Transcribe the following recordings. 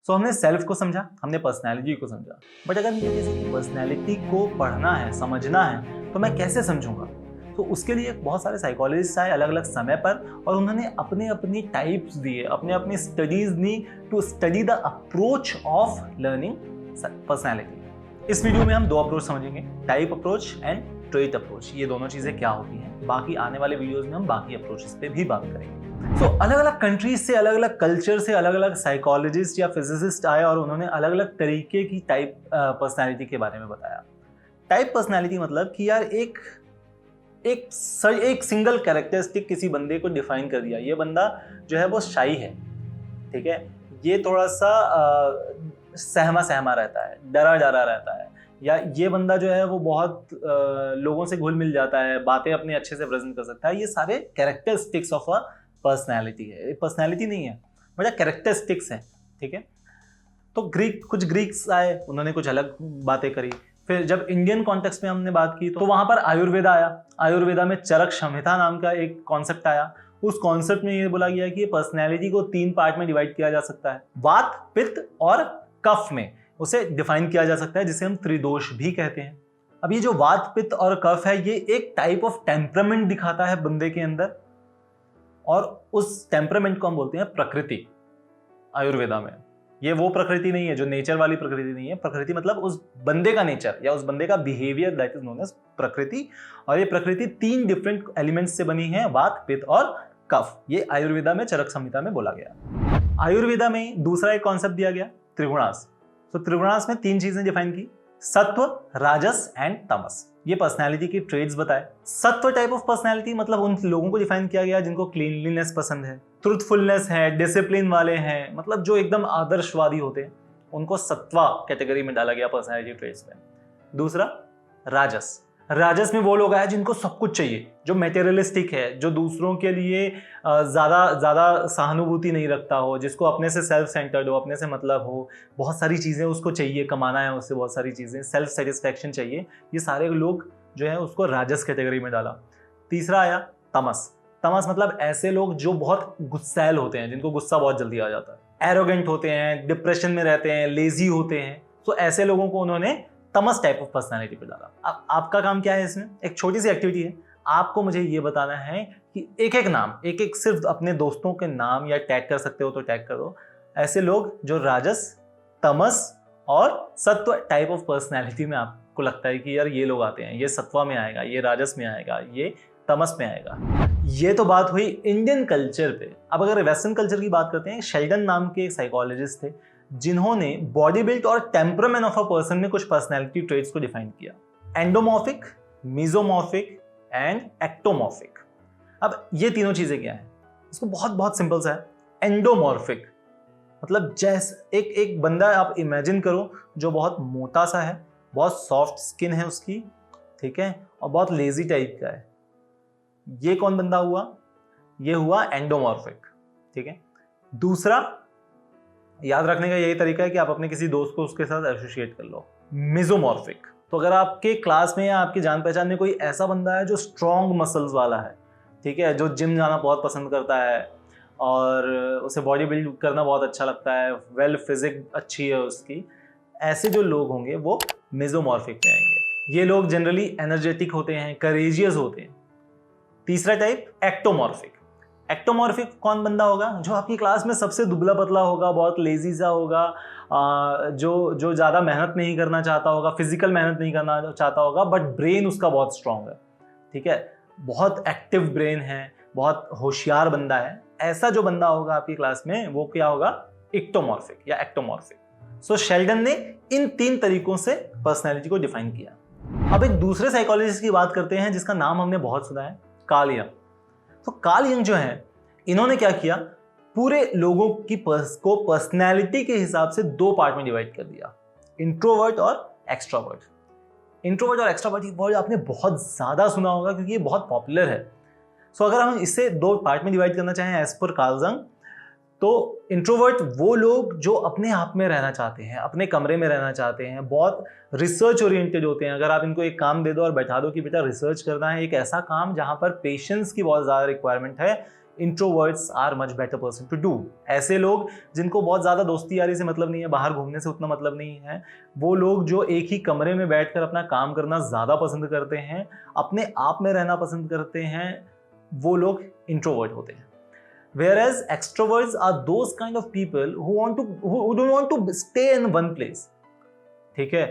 सो हमने सेल्फ को समझा, हमने पर्सनैलिटी को समझा, बट अगर मुझे किसी की पर्सनैलिटी को पढ़ना है, समझना है, तो मैं कैसे समझूंगा? तो उसके लिए बहुत सारे साइकोलॉजिस्ट आए अलग अलग समय पर और उन्होंने अपने अपनी टाइप्स दिए, अपने अपनी स्टडीज दी to study the approach of learning personality. इस वीडियो में हम दो अप्रोच समझेंगे, type approach and trait approach. ये दोनों चीजें क्या होती हैं, बाकी आने वाले वीडियोस में हम बाकी अप्रोचेस पे भी बात करेंगे। अलग अलग कंट्रीज से, अलग अलग कल्चर से अलग अलग साइकोलॉजिस्ट या फिजिसिस्ट आए और उन्होंने अलग अलग तरीके की टाइप पर्सनैलिटी के बारे में बताया। टाइप पर्सनैलिटी मतलब कि यार एक सिंगल कैरेक्टरिस्टिक किसी बंदे को डिफाइन कर दिया। ये बंदा जो है वो शाई है, ठीक है, ये थोड़ा सा सहमा सहमा रहता है, डरा डरा रहता है, या ये बंदा जो है वो बहुत लोगों से घुल मिल जाता है, बातें अपने अच्छे से प्रेजेंट कर सकता है। ये सारे कैरेक्टरिस्टिक्स ऑफ अ पर्सनैलिटी है। पर्सनैलिटी नहीं है, मतलब कैरेक्टरिस्टिक्स है, ठीक है। तो कुछ ग्रीक्स आए, उन्होंने कुछ अलग बातें करी। फिर जब इंडियन कॉन्टेक्स्ट में हमने बात की तो वहां पर आयुर्वेदा आया। आयुर्वेदा में चरक संहिता नाम का एक कॉन्सेप्ट आया। उस कॉन्सेप्ट में ये बोला गया कि पर्सनैलिटी को 3 पार्ट में डिवाइड किया जा सकता है, वात, पित्त और कफ में उसे डिफाइन किया जा सकता है, जिसे हम त्रिदोष भी कहते हैं। अब ये जो वात, पित्त और कफ है, ये एक टाइप ऑफ टेम्परामेंट दिखाता है बंदे के अंदर, और उस टेम्परामेंट को हम बोलते हैं प्रकृति। आयुर्वेदा में ये वो प्रकृति नहीं है जो नेचर वाली प्रकृति नहीं है। प्रकृति मतलब उस बंदे का नेचर या उस बंदे का behaviour, that is known as प्रकृति। और ये प्रकृति 3 डिफरेंट एलिमेंट्स से बनी है, वात, पित्त और कफ। ये आयुर्वेदा में चरक संहिता में बोला गया। आयुर्वेदा में दूसरा एक कॉन्सेप्ट दिया गया, त्रिगुणास। तो त्रिगुणास में 3 चीजें डिफाइन की, सत्व, राजस एंड तमस। ये पर्सनैलिटी की ट्रेड्स बताए। सत्व टाइप ऑफ पर्सनैलिटी मतलब उन लोगों को डिफाइन किया गया जिनको क्लीनलीनेस पसंद है, ट्रूथफुलनेस है, डिसिप्लिन वाले हैं, मतलब जो एकदम आदर्शवादी होते हैं, उनको सत्वा कैटेगरी में डाला गया पर्सनैलिटी ट्रेड्स में। दूसरा राजस। राजस में वो लोग आए जिनको सब कुछ चाहिए, जो मेटेरियलिस्टिक है, जो दूसरों के लिए ज्यादा सहानुभूति नहीं रखता हो, जिसको अपने से सेल्फ सेंटर्ड हो, अपने से मतलब हो, बहुत सारी चीजें उसको चाहिए, कमाना है उससे बहुत सारी चीजें, सेल्फ सेटिस्फैक्शन चाहिए। ये सारे लोग जो है उसको राजस कैटेगरी में डाला। तीसरा आया तमस। तमस मतलब ऐसे लोग जो बहुत गुस्सैल होते हैं, जिनको गुस्सा बहुत जल्दी आ जाता है, एरोगेंट होते हैं, डिप्रेशन में रहते हैं, लेजी होते हैं। तो ऐसे लोगों को उन्होंने तमस टाइप ऑफ पर्सनैलिटी पे डाला। अब आपका काम क्या है इसमें, एक छोटी सी एक्टिविटी है, आपको मुझे ये बताना है कि एक एक नाम, एक एक सिर्फ अपने दोस्तों के नाम, या टैग कर सकते हो तो टैग कर दो, ऐसे लोग जो राजस, तमस और सत्व टाइप ऑफ पर्सनैलिटी में आपको लगता है कि यार ये लोग आते हैं, ये सत्वा में आएगा, ये राजस में आएगा, ये तमस में आएगा। ये तो बात हुई इंडियन कल्चर पे। अब अगर वेस्टर्न कल्चर की बात करते हैं, शेल्डन नाम के एक साइकोलॉजिस्ट थे जिन्होंने बॉडी बिल्ड और टेम्परामेंट ऑफ अ पर्सन में कुछ पर्सनैलिटी ट्रेट्स को डिफाइन किया, एंडोमॉर्फिक, मेसोमॉर्फिक एंड एक्टोमॉर्फिक। अब ये तीनों चीजें क्या है, इसको बहुत बहुत सिंपल सा है। एंडोमॉर्फिक मतलब जैसे एक बंदा आप इमेजिन करो जो बहुत मोटा सा है, बहुत सॉफ्ट स्किन है उसकी, ठीक है, और बहुत लेजी टाइप का है। ये कौन बंदा हुआ, ये हुआ एंडोमॉर्फिक, ठीक है। दूसरा याद रखने का यही तरीका है कि आप अपने किसी दोस्त को उसके साथ एसोसिएट कर लो, मेसोमॉर्फिक। तो अगर आपके क्लास में या आपकी जान पहचान में कोई ऐसा बंदा है जो स्ट्रॉन्ग मसल्स वाला है, ठीक है, जो जिम जाना बहुत पसंद करता है और उसे बॉडी बिल्ड करना बहुत अच्छा लगता है, वेल फिजिक अच्छी है उसकी, ऐसे जो लोग होंगे वो मेसोमॉर्फिक में आएंगे। ये लोग जनरली एनर्जेटिक होते हैं, करेजियस होते हैं। तीसरा टाइप एक्टोमॉर्फिक। एक्टोमॉर्फिक कौन बंदा होगा, जो आपकी क्लास में सबसे दुबला पतला होगा, बहुत लेजी सा होगा, जो ज़्यादा मेहनत नहीं करना चाहता होगा, फिजिकल मेहनत नहीं करना चाहता होगा, बट ब्रेन उसका बहुत स्ट्रांग है, ठीक है, बहुत एक्टिव ब्रेन है, बहुत होशियार बंदा है। ऐसा जो बंदा होगा आपकी क्लास में वो क्या होगा, एक्टोमॉर्फिक या एक्टोमॉर्फिक। सो शेल्डन ने इन 3 तरीकों से पर्सनैलिटी को डिफाइन किया। अब एक दूसरे साइकोलॉजिस्ट की बात करते हैं जिसका नाम हमने बहुत सुना है, कार्ल यंग। तो कार्ल यंग जो है, इन्होंने क्या किया, पूरे लोगों की को पर्सनैलिटी के हिसाब से 2 पार्ट में डिवाइड कर दिया, इंट्रोवर्ट और एक्सट्रोवर्ट। इंट्रोवर्ट और एक्सट्रोवर्ट ये वर्ड आपने बहुत ज्यादा सुना होगा क्योंकि ये बहुत पॉपुलर है। सो अगर हम इसे 2 पार्ट में डिवाइड करना चाहें एज पर कार्ल यंग, तो इंट्रोवर्ट वो लोग जो अपने आप में रहना चाहते हैं, अपने कमरे में रहना चाहते हैं, बहुत रिसर्च ओरिएंटेड होते हैं। अगर आप इनको एक काम दे दो और बैठा दो कि बेटा रिसर्च करना है, एक ऐसा काम जहां पर पेशेंस की बहुत ज़्यादा रिक्वायरमेंट है, introverts are much better person to do. ऐसे लोग जिनको बहुत ज़्यादा दोस्ती यारी से मतलब नहीं है, बाहर घूमने से उतना मतलब नहीं है, वो लोग जो एक ही कमरे में बैठकर अपना काम करना ज़्यादा पसंद करते हैं, अपने आप में रहना पसंद करते हैं, वो लोग इंट्रोवर्ट होते हैं। Whereas extroverts are those kind of people who don't want to stay in one place. ठीक है,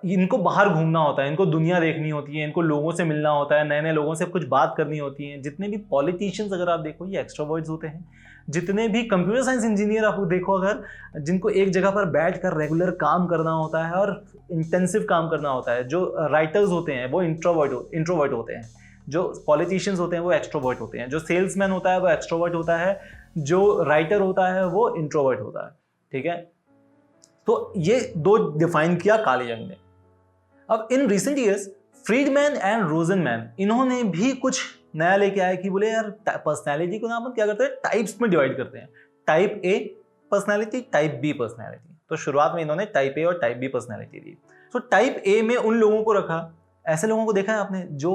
इनको बाहर घूमना होता है, इनको दुनिया देखनी होती है, इनको लोगों से मिलना होता है, नए नए लोगों से कुछ बात करनी होती है। जितने भी पॉलिटिशियंस अगर आप देखो ये एक्सट्रोवर्ट्स होते हैं, जितने भी कंप्यूटर साइंस इंजीनियर आप देखो अगर, जिनको एक जगह पर बैठ कर रेगुलर काम करना होता है और इंटेंसिव काम करना होता है, जो राइटर्स होते हैं वो इंट्रोवर्ट होते हैं, जो पॉलिटिशियंस होते हैं वो एक्सट्रोवर्ट होते हैं, जो सेल्समैन होता है वो एक्सट्रोवर्ट होता है, जो राइटर होता है वो इंट्रोवर्ट होता है। ठीक है, तो ये दो डिफाइन किया कार्ल यंग ने। अब इन recent years Friedman and Rosenman इन्होंने भी कुछ नया लेके आया कि बोले यार पर्सनैलिटी को ना अपन क्या करते हैं, टाइप्स में डिवाइड करते हैं, type A personality, type B personality. तो शुरुआत में इन्होंने टाइप ए और टाइप बी पर्सनैलिटी दी। तो टाइप ए में उन लोगों को रखा, ऐसे लोगों को देखा है आपने जो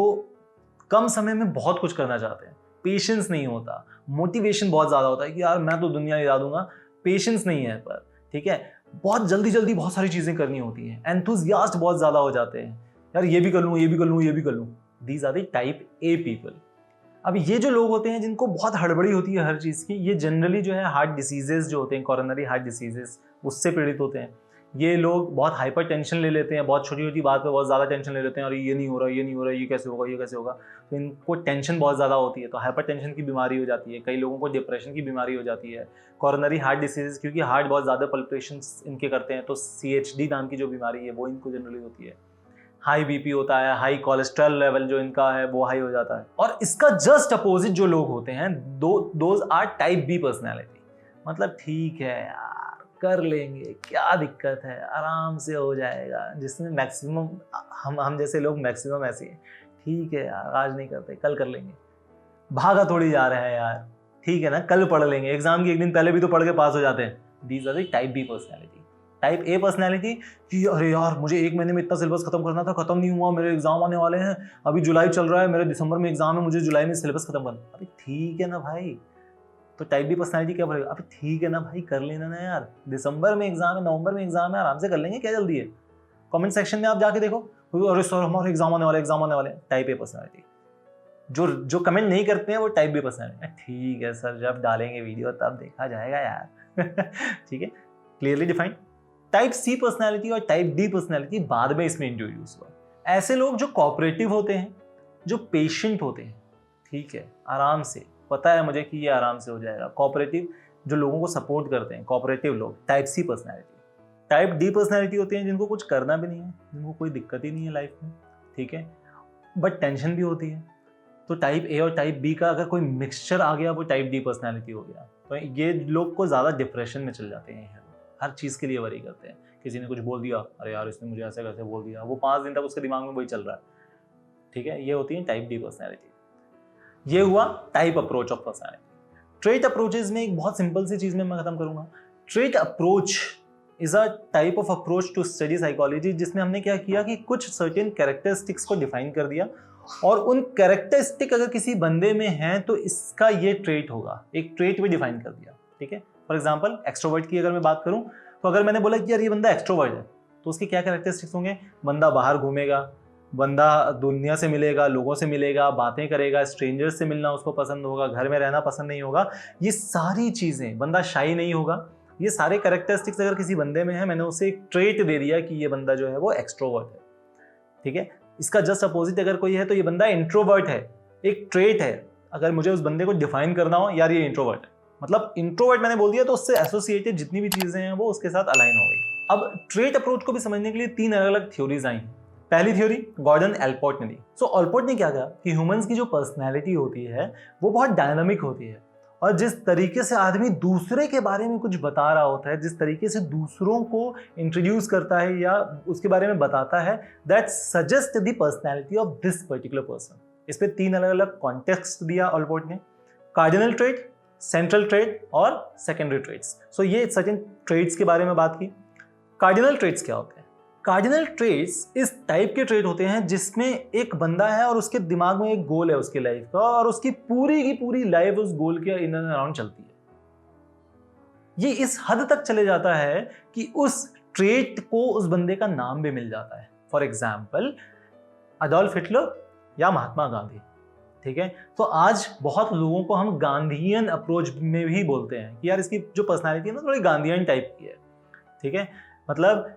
कम समय में बहुत कुछ करना चाहते हैं, पेशेंस नहीं होता, मोटिवेशन बहुत ज़्यादा होता है कि यार मैं तो दुनिया हिला दूंगा, पेशेंस नहीं है पर, ठीक है, बहुत जल्दी जल्दी बहुत सारी चीज़ें करनी होती हैं, एंथुजियास्ट बहुत ज़्यादा हो जाते हैं, यार ये भी कर लूँ, ये भी कर लूँ, ये भी कर लूँ। These are the type A people. अब ये जो लोग होते हैं जिनको बहुत हड़बड़ी होती है हर चीज़ की, ये जनरली जो है हार्ट डिसीजेज जो होते हैं, कॉरोनरी हार्ट डिसीजेज, उससे पीड़ित होते हैं। ये लोग बहुत हाइपर टेंशन ले लेते हैं, बहुत छोटी छोटी बात पे बहुत ज़्यादा टेंशन ले लेते हैं, और ये नहीं हो रहा, ये नहीं हो रहा, ये कैसे होगा, ये कैसे होगा। तो इनको टेंशन बहुत ज़्यादा होती है, तो हाइपर टेंशन की बीमारी हो जाती है, कई लोगों को डिप्रेशन की बीमारी हो जाती है, कॉरोनरी हार्ट डिसीज, क्योंकि हार्ट बहुत ज़्यादा पल्पेशंस इनके करते हैं, तो CHD नाम की जो बीमारी है वो इनको जनरली होती है। हाई BP होता है, हाई कोलेस्ट्रॉल लेवल जो इनका है वो हाई हो जाता है। और इसका जस्ट अपोजिट जो लोग होते हैं, those are type B personality. मतलब ठीक है यार, कर लेंगे, क्या दिक्कत है, आराम से हो जाएगा, जिसमें मैक्सिमम हम जैसे लोग मैक्सिमम ऐसे हैं, ठीक है यार आज नहीं करते, कल कर लेंगे, भागा थोड़ी जा रहे हैं यार, ठीक है ना, कल पढ़ लेंगे, एग्जाम की एक दिन पहले भी तो पढ़ के पास हो जाते हैं। These are the type B personality. Type A personality कि अरे यार मुझे एक महीने में इतना सिलेबस खत्म करना था, खत्म नहीं हुआ, मेरे एग्जाम आने वाले हैं, अभी जुलाई चल रहा है, मेरे दिसंबर में एग्जाम है, मुझे जुलाई में सिलेबस खत्म करना। अभी ठीक है ना भाई, तो टाइप बी पर्सनैलिटी क्या बोलेगा, अभी ठीक है ना भाई, कर लेना ना यार, दिसंबर में एग्जाम है, नवंबर में एग्जाम है, आराम से कर लेंगे, क्या जल्दी है। कमेंट सेक्शन में आप जाके देखो, अरे सर हमारे एग्जाम आने वाले। Type A personality. जो कमेंट नहीं करते हैं वो टाइप बी पर्सनैलिटी। ठीक है सर, जब डालेंगे वीडियो तब देखा जाएगा यार। ठीक है, clearly defined. Type C personality और टाइप डी पर्सनैलिटी बाद में इसमें इंट्रोड्यूस हुआ। ऐसे लोग जो कोऑपरेटिव होते हैं, जो पेशेंट होते हैं, ठीक है, आराम से, पता है मुझे कि ये आराम से हो जाएगा, कोऑपरेटिव, जो लोगों को सपोर्ट करते हैं, कोऑपरेटिव लोग, type C personality. Type D personality होती है जिनको कुछ करना भी नहीं है, जिनको कोई दिक्कत ही नहीं है लाइफ में, ठीक है, बट टेंशन भी होती है। तो टाइप ए और टाइप बी का अगर कोई मिक्सचर आ गया वो टाइप डी पर्सनैलिटी हो गया। तो ये लोग को ज़्यादा डिप्रेशन में चल जाते हैं, हर चीज़ के लिए वरी करते हैं। किसी ने कुछ बोल दिया, अरे यार इसने मुझे ऐसे कैसे बोल दिया, वो 5 दिन तक उसके दिमाग में वही चल रहा है, ठीक है, ये होती है टाइप डी पर्सनैलिटी। ये हुआ type approach of personality. Trait approaches में एक बहुत सिंपल सी चीज़ में मैं खत्म करूंगा। Trait approach is a type of approach to study psychology, जिसमें हमने क्या किया कि कुछ सर्टेन कैरेक्टरिस्टिक्स को डिफाइन कर दिया, और उन कैरेक्टरिस्टिक अगर किसी बंदे में है तो इसका ये ट्रेट होगा, एक ट्रेट भी डिफाइन कर दिया, ठीक है। फॉर एग्जांपल एक्सट्रोवर्ट की अगर मैं बात करूं, तो अगर मैंने बोला कि यार ये बंदा एक्सट्रोवर्ट है, तो उसके क्या कैरेक्टरिस्टिक्स होंगे, बंदा बाहर घूमेगा, बंदा दुनिया से मिलेगा, लोगों से मिलेगा, बातें करेगा, स्ट्रेंजर्स से मिलना उसको पसंद होगा, घर में रहना पसंद नहीं होगा, ये सारी चीज़ें, बंदा शाई नहीं होगा, ये सारे कैरेक्टरिस्टिक्स अगर किसी बंदे में है, मैंने उसे एक ट्रेट दे दिया कि ये बंदा जो है वो एक्सट्रोवर्ट है, ठीक है। इसका जस्ट अपोजिट अगर कोई है तो ये बंदा इंट्रोवर्ट है, एक ट्रेट है। अगर मुझे उस बंदे को डिफाइन करना हो, यार ये इंट्रोवर्ट है, मतलब इंट्रोवर्ट मैंने बोल दिया तो उससे एसोसिएटेड जितनी भी चीजें हैं वो उसके साथ अलाइन हो गई। अब ट्रेट अप्रोच को भी समझने के लिए 3 अलग अलग थ्योरीज आई। पहली थ्योरी गॉर्डन एल्पोर्ट ने दी। सो ऑल्पोर्ट ने क्या कहा कि ह्यूमंस की जो पर्सनैलिटी होती है वो बहुत डायनामिक होती है, और जिस तरीके से आदमी दूसरे के बारे में कुछ बता रहा होता है, जिस तरीके से दूसरों को इंट्रोड्यूस करता है या उसके बारे में बताता है, that suggest the personality of this particular person. इस पे 3 अलग अलग कॉन्टेक्स्ट दिया ऑल्पोर्ट ने, कार्डिनल ट्रेट, सेंट्रल ट्रेट और सेकेंडरी ट्रेट्स। सो ये सर्टेन ट्रेट्स के बारे में बात की। कार्डिनल ट्रेट्स क्या होते हैं? कार्डिनल ट्रेट्स इस टाइप के ट्रेट होते हैं जिसमें एक बंदा है और उसके दिमाग में एक गोल है उसकी लाइफ का, और उसकी पूरी की पूरी लाइफ उस गोल के इन एंड अराउंड चलती है। ये इस हद तक चले जाता है कि उस ट्रेट को उस बंदे का नाम भी मिल जाता है। फॉर एग्जाम्पल अडोल्फ हिटलर या महात्मा गांधी, ठीक है। तो आज बहुत लोगों को हम गांधीयन अप्रोच में भी बोलते हैं कि यार इसकी जो पर्सनालिटी है ना थोड़ी गांधीयन टाइप की है, ठीक है। मतलब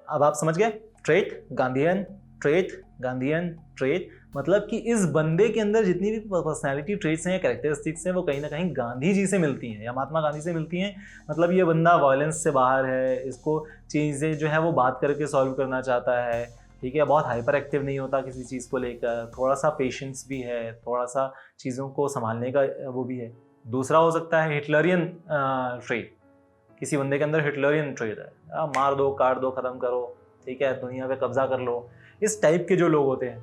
अब आप समझ गए, trait Gandhian, trait Gandhian, trait, मतलब कि इस बंदे के अंदर जितनी भी पर्सनालिटी ट्रेट्स हैं, कैरेक्टरिस्टिक्स हैं, वो कहीं ना कहीं गांधी जी से मिलती हैं या महात्मा गांधी से मिलती हैं। मतलब ये बंदा वायलेंस से बाहर है, इसको चीज़ें जो है वो बात करके सॉल्व करना चाहता है, ठीक है। बहुत हाइपर एक्टिव नहीं होता किसी चीज़ को लेकर, थोड़ा सा पेशेंस भी है, थोड़ा सा चीज़ों को संभालने का वो भी है। दूसरा हो सकता है हिटलरियन ट्रेट, किसी बंदे के अंदर हिटलरियन ट्रेट है, मार दो, काट दो, ख़त्म करो, ठीक है, दुनिया पे कब्जा कर लो, इस टाइप के जो लोग होते हैं,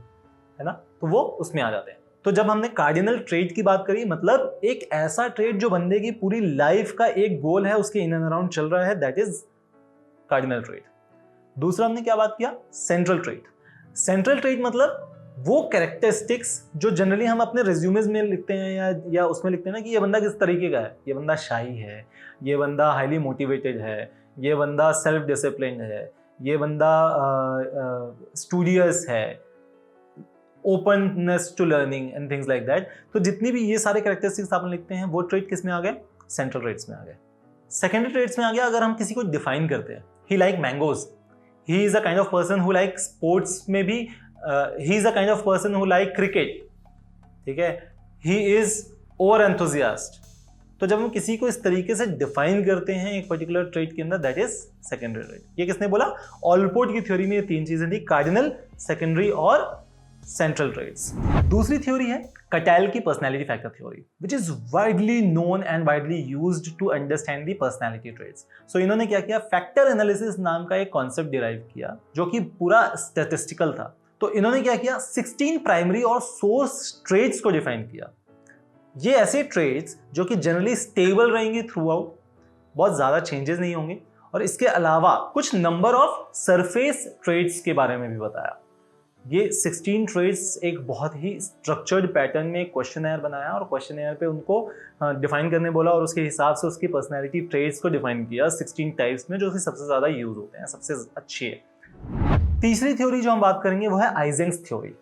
है ना, तो वो उसमें आ जाते हैं। तो जब हमने कार्डिनल ट्रेट की बात करी, मतलब एक ऐसा ट्रेट जो बंदे की पूरी लाइफ का एक गोल है, उसके इन एंड अराउंड चल रहा है, दैट इज कार्डिनल ट्रेट। दूसरा हमने क्या बात किया, सेंट्रल ट्रेट। सेंट्रल ट्रेट मतलब वो कैरेक्टरिस्टिक्स जो जनरली हम अपने रिज्यूमेज में लिखते हैं या उसमें लिखते हैं ना कि ये बंदा किस तरीके का है, ये बंदा शाई है, ये बंदा हाईली मोटिवेटेड है, ये बंदा सेल्फ डिसिप्लिन है, ये बंदा स्टूडियस है, openness to learning and things like that. तो जितनी भी ये सारे कैरेक्टरिस्टिक्स आप लिखते हैं वो ट्रेट किस में आ गए, सेंट्रल ट्रेट्स में आ गए। सेकेंडरी ट्रेट्स में आ गया, अगर हम किसी को डिफाइन करते हैं, he like mangoes, he is a kind of person who like sports में भी, he is a kind of person who like cricket, ठीक है, ही इज ओवर एंथुजियास्ट। तो जब हम किसी को इस तरीके से डिफाइन करते हैं एक पर्टिकुलर ट्रेट के अंदर, दैट इज सेकेंडरी ट्रेट। ये किसने बोला, ऑलपोर्ट की थ्योरी में ये तीन चीजें थी, कार्डिनल, सेकेंडरी और सेंट्रल ट्रेट्स। दूसरी थ्योरी है कटैल की personality factor theory, which is widely known and widely used to understand the personality traits. So इन्होंने क्या किया, फैक्टर एनालिसिस नाम का एक कॉन्सेप्ट डिराइव किया जो कि पूरा स्टैटिस्टिकल था। तो इन्होंने क्या किया, 16 प्राइमरी और सोर्स ट्रेट्स को डिफाइन किया। ये ऐसे ट्रेट्स जो कि जनरली स्टेबल रहेंगे थ्रू आउट, बहुत ज़्यादा चेंजेस नहीं होंगे, और इसके अलावा कुछ नंबर ऑफ सरफेस ट्रेट्स के बारे में भी बताया। ये 16 ट्रेट्स एक बहुत ही स्ट्रक्चर्ड पैटर्न में एक क्वेश्चनएयर बनाया और क्वेश्चनएयर पे उनको डिफाइन करने बोला और उसके हिसाब से उसकी पर्सनैलिटी ट्रेट्स को डिफाइन किया 16 टाइप्स में, जो कि सबसे ज़्यादा यूज होते हैं, सबसे अच्छी है। तीसरी थ्योरी जो हम बात करेंगे वो है आइजेंक्स थ्योरी।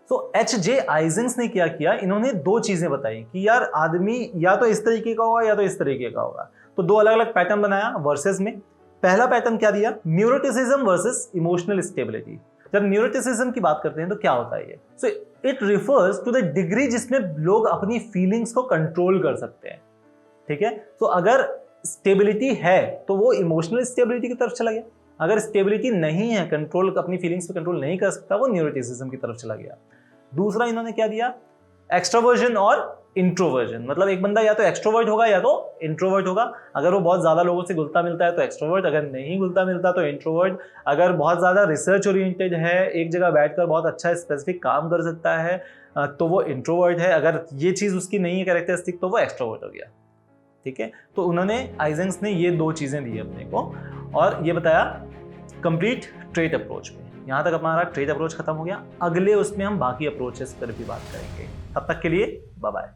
तो एच.जे. आइजेंक्स ने क्या किया, इन्होंने दो चीजें बताई कि यार आदमी या तो इस तरीके का होगा या तो इस तरीके का होगा। तो दो अलग अलग पैटर्न बनाया वर्सेस में। पहला पैटर्न क्या दिया, न्यूरोटिसिज्म वर्सेस इमोशनल स्टेबिलिटी। जब न्यूरोटिसिज्म की बात करते हैं तो क्या होता है ये, so it refers to the degree जिसमें लोग अपनी फीलिंग्स को कंट्रोल कर सकते हैं, ठीक है। तो अगर स्टेबिलिटी है तो वो इमोशनल स्टेबिलिटी की तरफ चला गया, अगर स्टेबिलिटी नहीं है, कंट्रोल अपनी फीलिंग्स पे कंट्रोल नहीं कर सकता, वो न्यूरोटिसिज्म की तरफ चला गया। दूसरा इन्होंने क्या दिया, एक्सट्रोवर्जन और इंट्रोवर्जन। मतलब एक बंदा या तो एक्सट्रोवर्ट होगा या तो इंट्रोवर्ट होगा। अगर वो बहुत ज्यादा लोगों से घुलता मिलता है तो एक्सट्रोवर्ट, अगर नहीं घुलता मिलता तो इंट्रोवर्ट। अगर बहुत ज्यादा रिसर्च ओरिएंटेड है, एक जगह बैठकर बहुत अच्छा स्पेसिफिक काम कर सकता है तो वो इंट्रोवर्ट है। अगर ये चीज उसकी नहीं है कैरेक्टरिस्टिक तो वो एक्सट्रोवर्ट हो गया, ठीक है। तो उन्होंने आइजेंक्स ने ये दो चीजें दी अपने को और ये बताया कंप्लीट ट्रेट अप्रोच में। यहाँ तक हमारा ट्रेट अप्रोच खत्म हो गया। अगले उसमें हम बाकी अप्रोचेस पर भी बात करेंगे। तब तक के लिए बाय बाय।